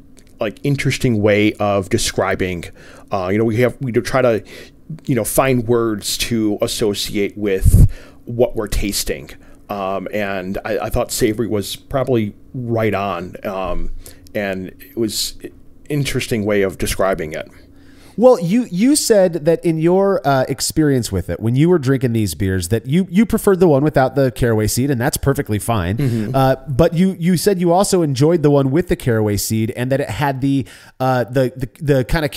interesting way of describing. We try to find words to associate with what we're tasting, and I thought savory was probably right on, and it was an interesting way of describing it. Well, you said that in your experience with it, when you were drinking these beers, that you preferred the one without the caraway seed, and that's perfectly fine. But you said you also enjoyed the one with the caraway seed, and that it had the kind of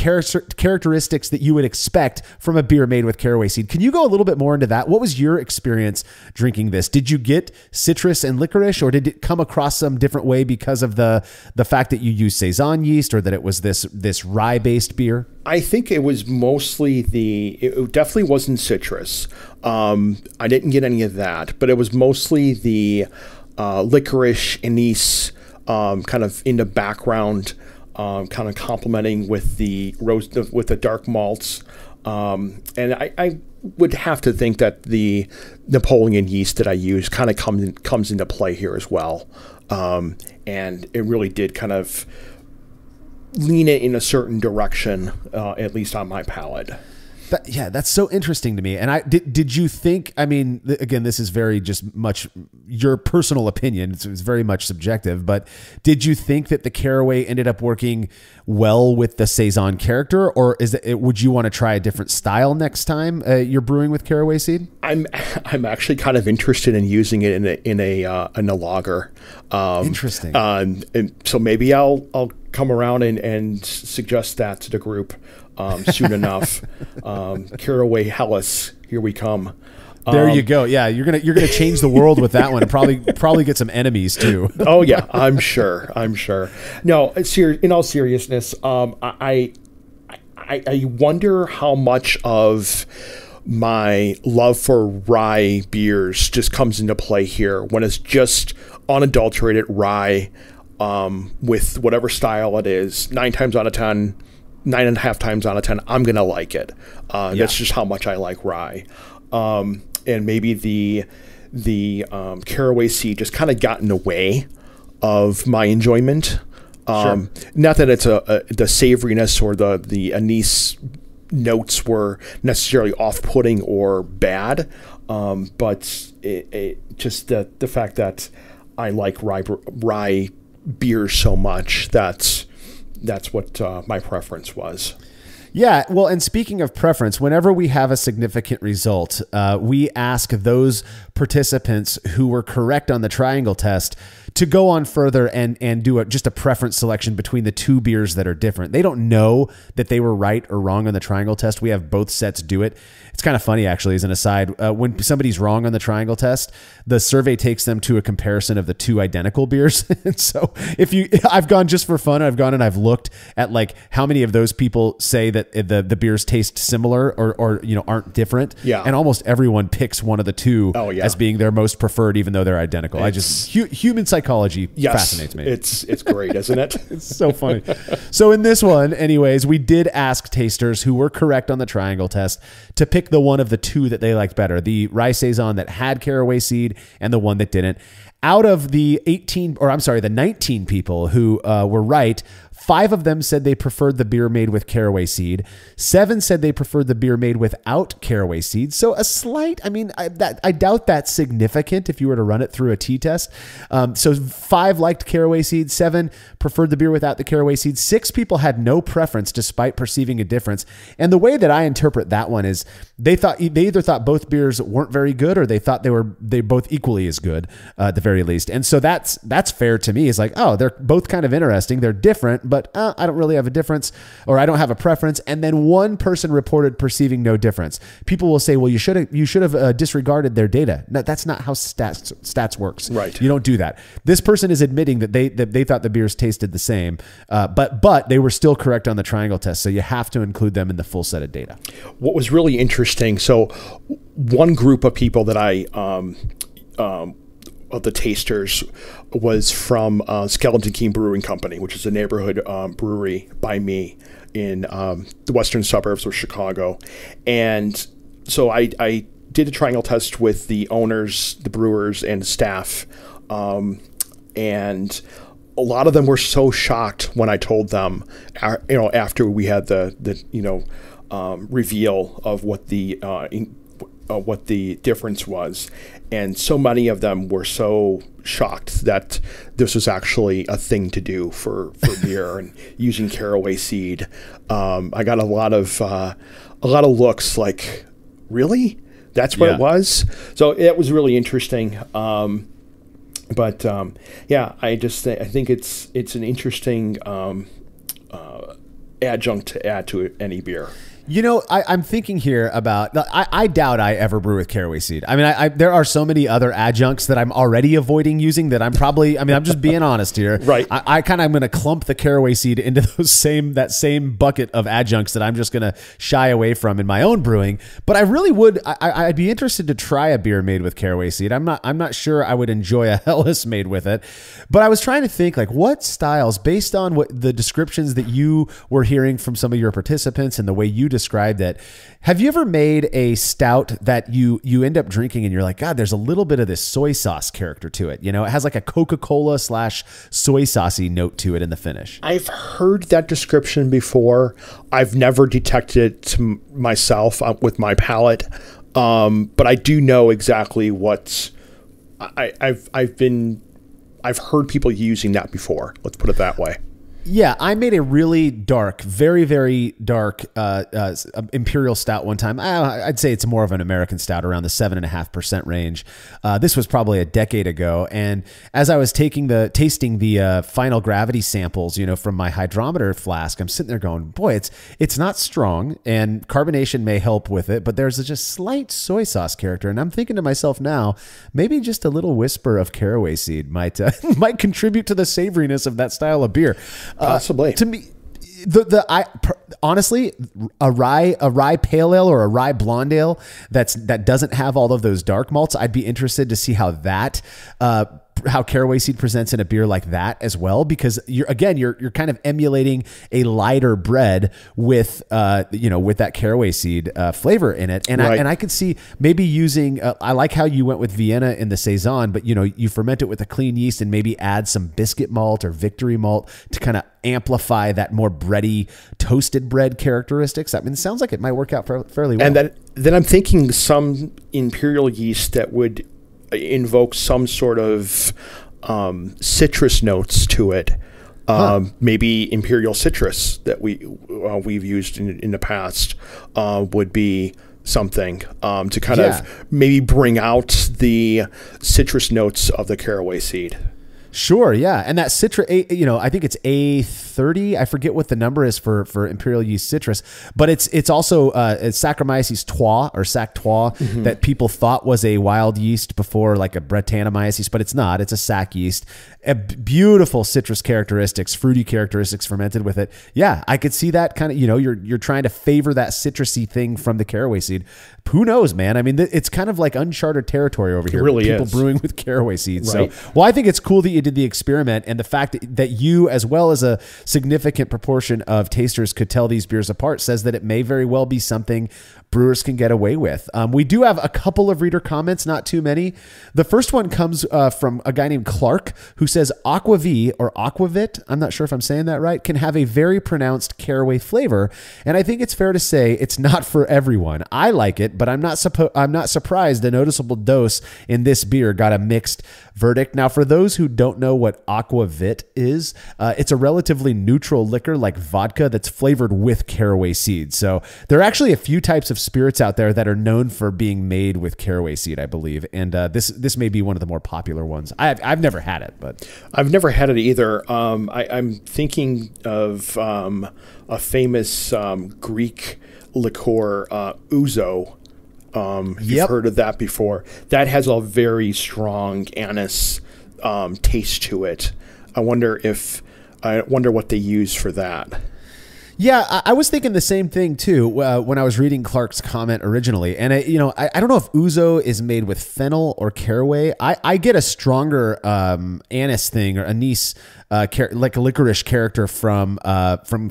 characteristics that you would expect from a beer made with caraway seed. Can you go a little bit more into that? What was your experience drinking this? Did you get citrus and licorice, or did it come across some different way because of the fact that you use Saison yeast, or that it was this rye based beer? I think it was mostly it definitely wasn't citrus. I didn't get any of that, but it was mostly the licorice, anise, kind of in the background, kind of complementing with the with the dark malts. And I would have to think that the Napoleon yeast that I use kind of comes into play here as well. And it really did kind of lean it in a certain direction, at least on my palate. That's so interesting to me. And did you think, I mean, again, this is very just much your personal opinion. It's very much subjective, but did you think that the caraway ended up working well with the Saison character, or would you want to try a different style next time you're brewing with caraway seed? I'm actually kind of interested in using it in a lager. Interesting. And so maybe I'll come around and suggest that to the group soon enough. Caraway Helles, here we come. There you go. Yeah, you're gonna change the world with that one, and probably get some enemies too. Oh yeah, I'm sure. No, in all seriousness, I wonder how much of my love for rye beers just comes into play here when it's just unadulterated rye, with whatever style it is. 9 times out of 10, 9.5 times out of 10, I'm gonna like it. That's just how much I like rye. And maybe the caraway seed just kind of got in the way of my enjoyment. Sure. Not that it's the savoriness or the anise notes were necessarily off-putting or bad, but it just the fact that I like rye beers so much, that's what my preference was. Yeah, well, and speaking of preference, whenever we have a significant result, we ask those participants who were correct on the triangle test to go on further and do just a preference selection between the two beers that are different. They don't know that they were right or wrong on the triangle test. We have both sets do it. It's kind of funny, actually, as an aside. When somebody's wrong on the triangle test, the survey takes them to a comparison of the two identical beers. And so I've gone just for fun. I've gone and I've looked at like how many of those people say that the beers taste similar or aren't different. Yeah. And almost everyone picks one of the two as being their most preferred, even though they're identical. Human psychology fascinates me. It's great, isn't it? It's so funny. So in this one, anyways, we did ask tasters who were correct on the triangle test to pick the one of the two that they liked better, the rye Saison that had caraway seed and the one that didn't. Out of the 19 people who were right, 5 of them said they preferred the beer made with caraway seed. 7 said they preferred the beer made without caraway seed. So a slight, I doubt that's significant if you were to run it through a t-test. So 5 liked caraway seed. 7 preferred the beer without the caraway seed. 6 people had no preference despite perceiving a difference. And the way that I interpret that one is they either thought both beers weren't very good, or they thought they both equally as good at the very least. And so that's fair to me. It's like, oh, they're both kind of interesting. They're different, but I don't really have a difference, or I don't have a preference. And then one person reported perceiving no difference. People will say, well, you should have disregarded their data. No, that's not how stats works. Right. You don't do that. This person is admitting that they thought the beers tasted the same, but they were still correct on the triangle test. So you have to include them in the full set of data. What was really interesting, so one group of people that I of the tasters was from Skeleton Key Brewing Company, which is a neighborhood brewery by me in the western suburbs of Chicago. And so I did a triangle test with the owners, the brewers, and the staff. And a lot of them were so shocked when I told them, after we had the reveal of what the what the difference was, and so many of them were so shocked that this was actually a thing to do for beer and using caraway seed. I got a lot of looks like, really? That's what it was? So it was really interesting. I think it's an interesting adjunct to add to any beer. You know, I'm thinking here about, I doubt I ever brew with caraway seed. I mean, there are so many other adjuncts that I'm already avoiding using that I'm just being honest here. Right. I'm going to clump the caraway seed into that same bucket of adjuncts that I'm just going to shy away from in my own brewing. But I really would, I'd be interested to try a beer made with caraway seed. I'm not sure I would enjoy a Helles made with it. But I was trying to think, like, what styles, based on what the descriptions that you were hearing from some of your participants and the way you described it, have you ever made a stout that you end up drinking and you're like, God, there's a little bit of this soy sauce character to it? You know, it has like a Coca-Cola / soy saucy note to it in the finish. I've heard that description before. I've never detected it to myself with my palate, but I do know exactly what I've heard people using that before. Let's put it that way. Yeah, I made a really dark, very, very dark imperial stout one time. I'd say it's more of an American stout, around the 7.5% range. This was probably a decade ago. And as I was tasting the final gravity samples, you know, from my hydrometer flask, I'm sitting there going, boy, it's not strong, and carbonation may help with it, but there's a just slight soy sauce character. And I'm thinking to myself now, maybe just a little whisper of caraway seed might contribute to the savoriness of that style of beer. Possibly. To me, honestly, a rye pale ale or a rye blonde ale that doesn't have all of those dark malts, I'd be interested to see how caraway seed presents in a beer like that as well, because you're kind of emulating a lighter bread with that caraway seed flavor in it, and right. I could see maybe using I like how you went with Vienna in the Saison, but you know, you ferment it with a clean yeast and maybe add some biscuit malt or victory malt to kind of amplify that more bready toasted bread characteristics. I mean, it sounds like it might work out fairly well. And then I'm thinking some imperial yeast that would invoke some sort of citrus notes to it. Maybe imperial citrus that we've used in the past would be something to kind of maybe bring out the citrus notes of the caraway seed. Sure, yeah, and that citrus, you know, I think it's A30. I forget what the number is for imperial yeast citrus, but it's also it's Saccharomyces trois or Sac trois that people thought was a wild yeast before, like a Brettanomyces, but it's not. It's a sac yeast. Beautiful citrus characteristics, fruity characteristics fermented with it. Yeah, I could see that kind of. You know, you're trying to favor that citrusy thing from the caraway seed. Who knows, man? I mean, it's kind of like uncharted territory over here. It really people is. brewing with caraway seeds. Right. So, well, I think it's cool that you did the experiment, and the fact that you, as well as a significant proportion of tasters, could tell these beers apart says that it may very well be something brewers can get away with. We do have a couple of reader comments, not too many. The first one comes from a guy named Clark, who says Aquavit or Aquavit, I'm not sure if I'm saying that right, can have a very pronounced caraway flavor, and I think it's fair to say it's not for everyone. I like it, but I'm not surprised a noticeable dose in this beer got a mixed verdict. Now, for those who don't know what Aquavit is, it's a relatively neutral liquor like vodka that's flavored with caraway seed. So there are actually a few types of spirits out there that are known for being made with caraway seed, I believe, and this may be one of the more popular ones. I've never had it, but I've never had it either. I'm thinking of a famous Greek liqueur, ouzo. You've heard of that before. That has a very strong anise taste to it. I wonder what they use for that. Yeah, I was thinking the same thing too when I was reading Clark's comment originally. And I don't know if ouzo is made with fennel or caraway. I get a stronger anise thing or anise, like a licorice character from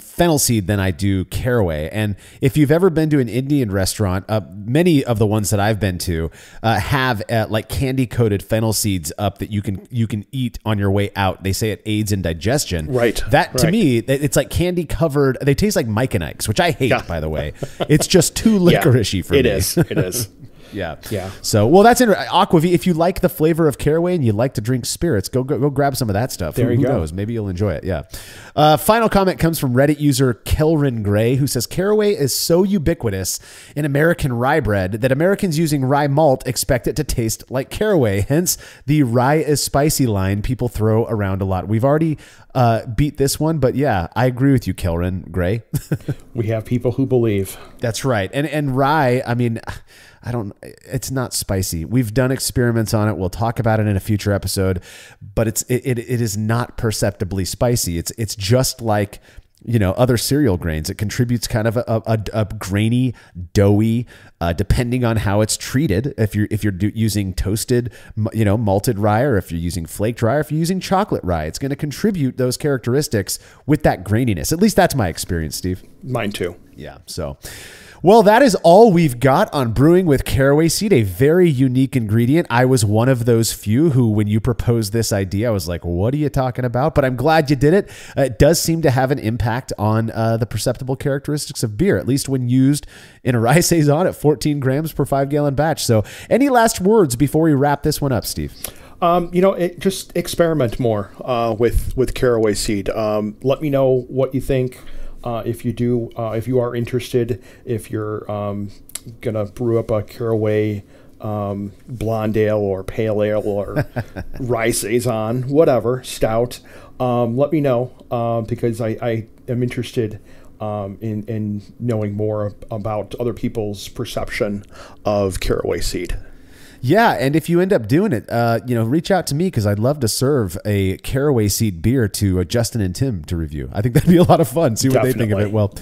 fennel seed than I do caraway. And if you've ever been to an Indian restaurant, many of the ones that I've been to have like candy coated fennel seeds up that you can eat on your way out. They say it aids in digestion. Right. That to me, it's like candy covered. They taste like Mike and Ike's, which I hate, by the way. It's just too licoricey for me. It is. Yeah. Yeah. So, well, that's Aquavit. If you like the flavor of caraway and you like to drink spirits, go grab some of that stuff. There you Who go. knows? Maybe you'll enjoy it. Yeah. Final comment comes from Reddit user Kelrin Gray, who says caraway is so ubiquitous in American rye bread that Americans using rye malt expect it to taste like caraway. Hence the rye is spicy line people throw around a lot. We've already beat this one, but yeah, I agree with you, Kelrin Gray. We have people who believe. That's right. And rye, I mean, it's not spicy. We've done experiments on it. We'll talk about it in a future episode, but it is not perceptibly spicy. It's just like, other cereal grains. It contributes kind of a grainy, doughy, depending on how it's treated. If you're using toasted, malted rye, or if you're using flaked rye, or if you're using chocolate rye, it's going to contribute those characteristics with that graininess. At least that's my experience, Steve. Mine too. Yeah. So, well, that is all we've got on brewing with caraway seed, a very unique ingredient. I was one of those few who, when you proposed this idea, I was like, what are you talking about? But I'm glad you did it. It does seem to have an impact on the perceptible characteristics of beer, at least when used in a rye saison at 14 grams per 5-gallon batch. So any last words before we wrap this one up, Steve? Just experiment more with caraway seed. Let me know what you think. If you are interested, if you're gonna brew up a caraway blonde ale or pale ale or rye saison, whatever, stout, let me know because I am interested in knowing more about other people's perception of caraway seed. Yeah, and if you end up doing it, reach out to me because I'd love to serve a caraway seed beer to Justin and Tim to review. I think that'd be a lot of fun. See what they think of it. Well,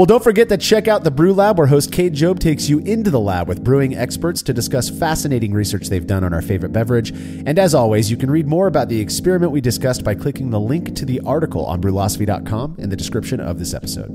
don't forget to check out the Brew Lab, where host Kate Job takes you into the lab with brewing experts to discuss fascinating research they've done on our favorite beverage. And as always, you can read more about the experiment we discussed by clicking the link to the article on brewlosophy.com in the description of this episode.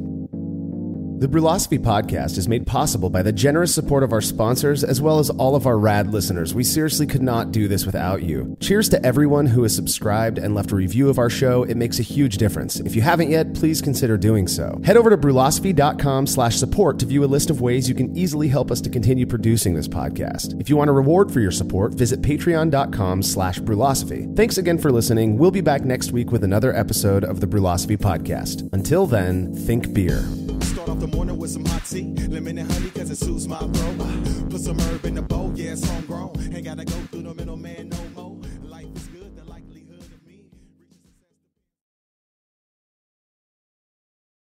The Brewlosophy podcast is made possible by the generous support of our sponsors, as well as all of our rad listeners. We seriously could not do this without you. Cheers to everyone who has subscribed and left a review of our show. It makes a huge difference. If you haven't yet, please consider doing so. Head over to brewlosophy.com/support to view a list of ways you can easily help us to continue producing this podcast. If you want a reward for your support, visit patreon.com/brewlosophy. Thanks again for listening. We'll be back next week with another episode of the Brewlosophy podcast. Until then, think beer. Start off the morning with some hot tea, lemon and honey, cause it suits my bro. Put some herb in the bowl, yeah, it's homegrown. Ain't gotta go through the middleman, no.